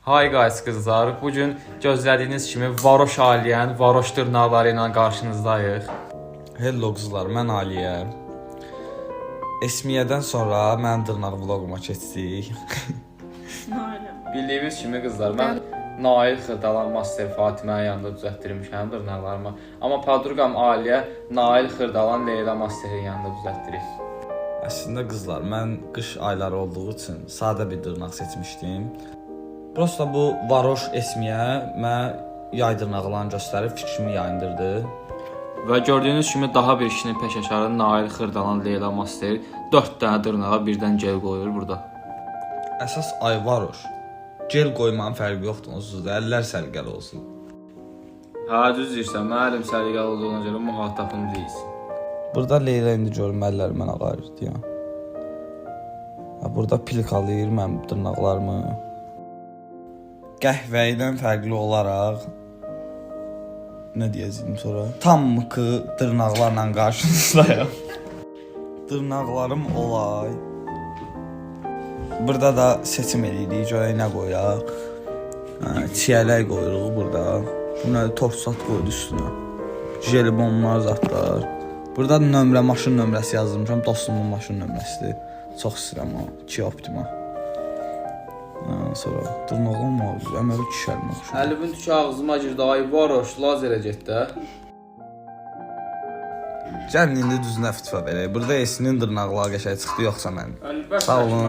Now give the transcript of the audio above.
Hi guys qızlar, bugün gözlədiyiniz kimi varoş aliyən, varoş dırnaqları ilə qarşınızdayıq. Hello qızlar, mən Aliyə. Esmiyədən sonra mənim dırnaq vloquma keçdik. Bildiyiniz kimi qızlar, mən Nail Xırdalan Master Fatimənin yanında düzəltdirmişəm dırnaqlarımı. Amma padruqam Aliyə Nail Xırdalan Leyla Masterin yanında düzəltdirik. Əslində qızlar, mən qış ayları olduğu üçün sadə bir dırnaq seçmişdim. Prosta bu varoş Esmiyə mənə yay dırnaqlarını göstərib fikrimi yayındırdı. Və gördüyünüz kimi daha bir kişinin peşəkarı Nail Xırdalan Leyla Master 4 dənə dırnağa birdən gel qoyur burada. Əsas ay varoş. Gel qoymanın fərqi yoxdur, onsuz da əllər səliqəli olsun. Hə, düz deyirsən, mənim əlim səliqəli olduğuna görə mühattabım deyilsin. Burada Leyla indi görüm əlləri mənə qayırdı ya. Burada pilkalayır mənim dırnaqlarımı. Qəhvəyidən fərqli olaraq nə deyəcəyim sonra? Tam mıkı dırnaqlarla qarşınızdayım. Dırnaqlarım olay. Burada da seçim edirik, görək nə qoyaq. Çiyələk qoyuruq burada. Buna torsat qoydu üstünə. Jelibonlar, zatlar. Burada nömrə, maşın nömrəsi yazılmışam. Dostumun maşın nömrəsidir. Çox istəyirəm o. 2 Optima. Sonra dırnağım var. Əməli kişərmə oxşur. Əlifin tükü ağzıma girdi. Ay varoş, lazerə getdi. Gəlin indi düzünə fitva verək. Burada Esinin dırnaqları qəşəng çıxdı, yoxsa mənim. Sağ olun.